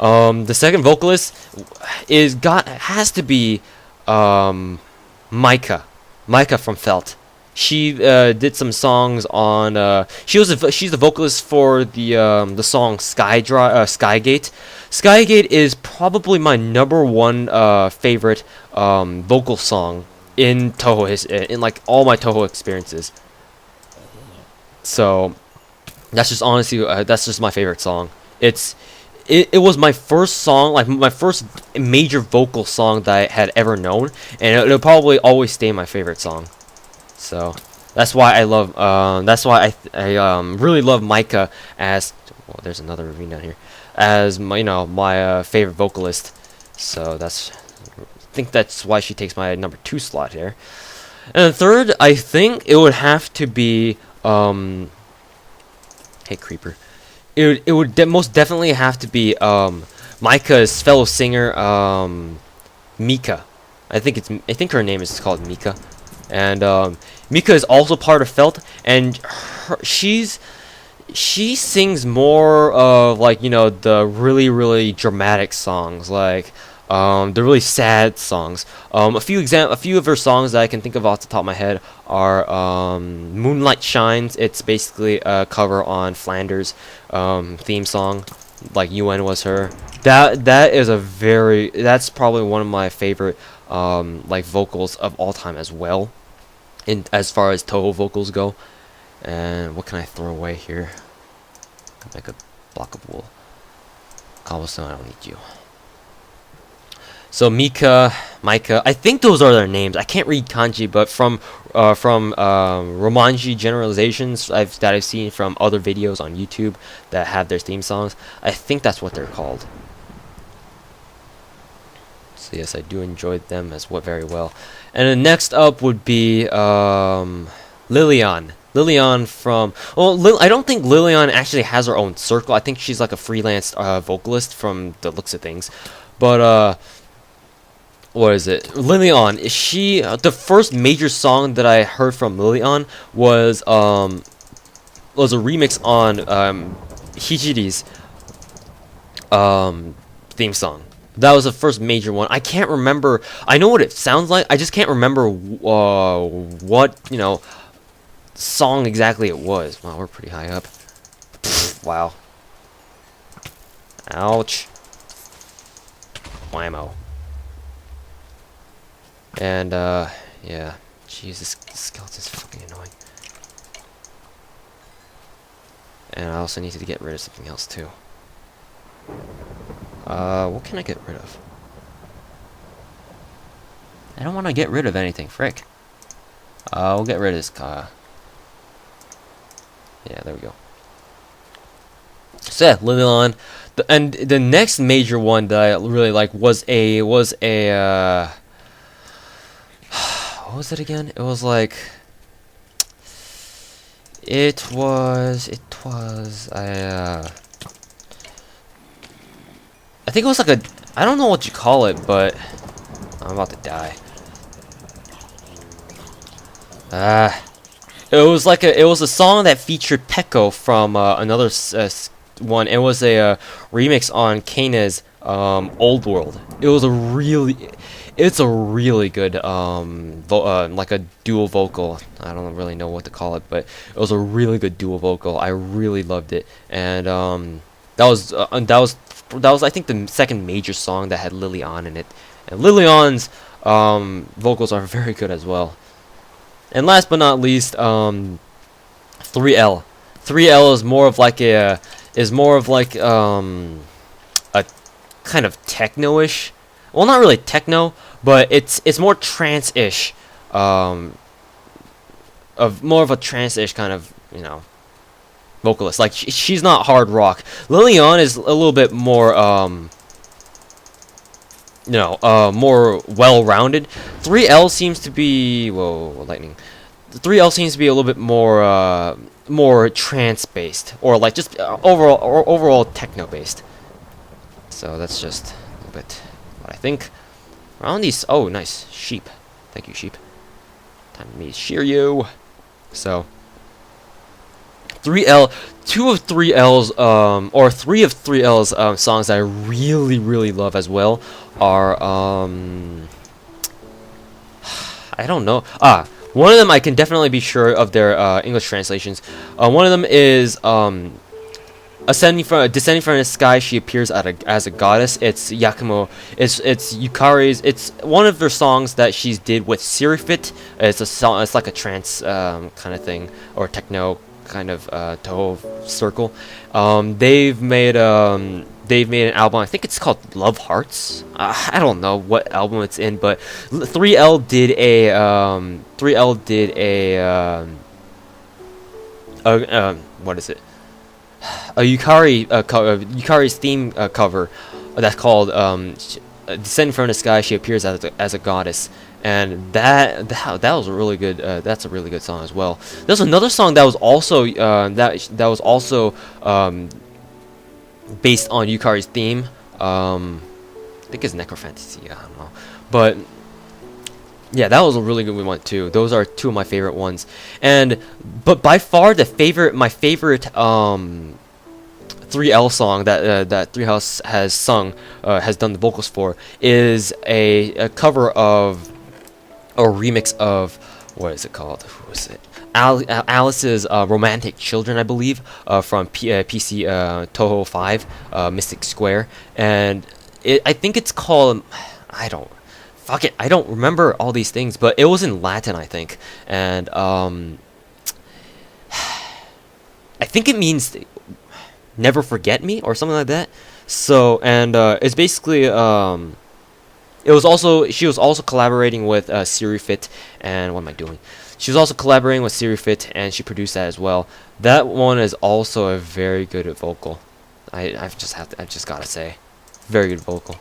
The second vocalist has to be Micah. Micah from Felt. She did some songs on. She's the vocalist for the song Skygate. Skygate is probably my #1 favorite vocal song in in like all my Toho experiences. So that's just honestly that's just my favorite song. It was my first song, like my first major vocal song that I had ever known, and it'll probably always stay my favorite song. So that's why I love I really love Micah as well. There's another ravine down here as my my favorite vocalist. So I think that's why she takes my #2 slot here. And the third, I think it would have to be hey creeper. It would most definitely have to be Micah's fellow singer Mika. I think her name is called Mika. And Mika is also part of Felt, and she sings more of like the really dramatic songs, like the really sad songs. A few of her songs that I can think of off the top of my head are Moonlight Shines. It's basically a cover on Flanders' theme song, like UN was her. That's probably one of my favorite like vocals of all time as well, in as far as Toho vocals go. And what can I throw away here? Make a block of wool. Cobblestone, I don't need you. So Micah, I think those are their names. I can't read kanji, but from Romanji generalizations that I've seen from other videos on YouTube that have their theme songs, I think that's what they're called. So yes, I do enjoy them as well, very well. And then next up would be Lilian. Lilian from I don't think Lilian actually has her own circle. I think she's like a freelance vocalist from the looks of things. But what is it? Lilian, is she the first major song that I heard from Lilian was a remix on Hijiri's theme song. That was the first major one. I can't remember. I know what it sounds like. I just can't remember what song exactly it was. Wow, we're pretty high up. Wow. Ouch. Whammo. And yeah. Jesus, this skeleton's fucking annoying. And I also need to get rid of something else too. What can I get rid of? I don't want to get rid of anything, frick. We'll get rid of this car. Yeah, there we go. So yeah, Lilian. And the next major one that I really like was a what was it again? It was like I think it was like I don't know what you call it, but I'm about to die. It was a song that featured Peko from another one. It was a remix on Kane's Old World. It's a really good like a dual vocal. I don't really know what to call it, but it was a really good dual vocal. I really loved it, and that was I think the second major song that had Lilian in it, and Lilian's vocals are very good as well. And last but not least, 3L. 3L is more of like a kind of techno-ish. Well, not really techno, but it's more trance-ish. Of more of a trance-ish kind of vocalist. Like she's not hard rock. Lilian is a little bit more more well-rounded. 3L seems to be lightning. 3L seems to be a little bit more trance-based, or like just overall techno-based. So that's just a little bit what I think. Around these, oh nice sheep. Thank you, sheep. Time for me to shear you. So 3L, two of 3L's or three of 3L's songs that I really love as well are I don't know. One of them I can definitely be sure of their English translations. One of them is descending from the sky. She appears as a goddess. It's Yakumo. It's Yukari's. It's one of their songs that she did with Sirifit. It's a song. It's like a trance kind of thing, or techno kind of Toho circle. They've made an album. I think it's called Love Hearts. I don't know what album it's in, but 3L did a what is it? A Yukari's theme cover that's called "Descending from the Sky." She appears as a goddess, and that was a really good. That's a really good song as well. There's another song that was also based on Yukari's theme. I think it's Necrofantasy. I don't know, but yeah, that was a really good one too. Those are two of my favorite ones, but by far my favorite 3L song that 3L has sung, has done the vocals for, is a cover of a remix of, what is it called? Who is it? Alice's Romantic Children, I believe, from PC Toho 5, Mystic Square, and I think it's called, fuck it, I don't remember all these things, but it was in Latin, I think, and I think it means never forget me or something like that. So, and it's basically she was also collaborating with Sirifit, and what am I doing? She was also collaborating with Sirifit, and she produced that as well. That one is also a very good vocal. I've just gotta say, very good vocal.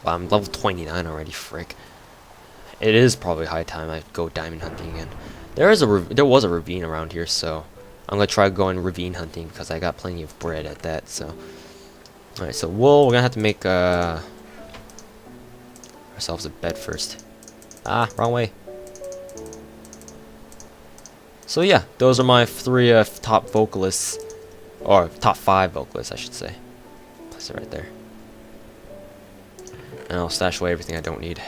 Wow, I'm level 29 already, frick. It is probably high time I go diamond hunting again. There was a ravine around here, so I'm gonna try going ravine hunting because I got plenty of bread at that. So, all right, so we're gonna have to make ourselves a bed first. Wrong way. So yeah, those are my three top vocalists, or top 5 vocalists, I should say. Place it right there. And I'll stash away everything I don't need.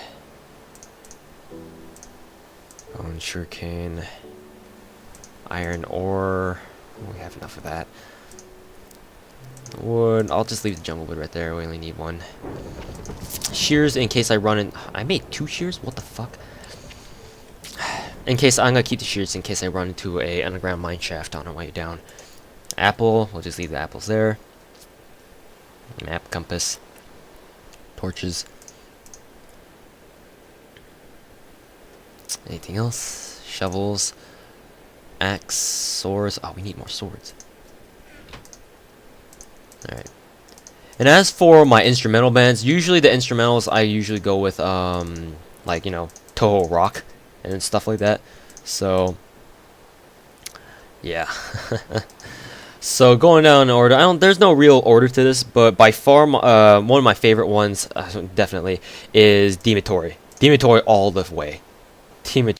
Bone, sugarcane, iron ore. We have enough of that. Wood. I'll just leave the jungle wood right there. We only need 1. Shears in case I run in. I made 2 shears? What the fuck? In case I'm gonna keep the shears in case I run into a underground mine shaft on our way down. Apple. We'll just leave the apples there. Map, compass. Torches. Anything else? Shovels. Axe. Swords. Oh, we need more swords. Alright. And as for my instrumental bands, usually the instrumentals I usually go with like, you know, Toho Rock and stuff like that. So yeah. So going down in order, there's no real order to this, but by far one of my favorite ones definitely is Dematory. Dematory all the way.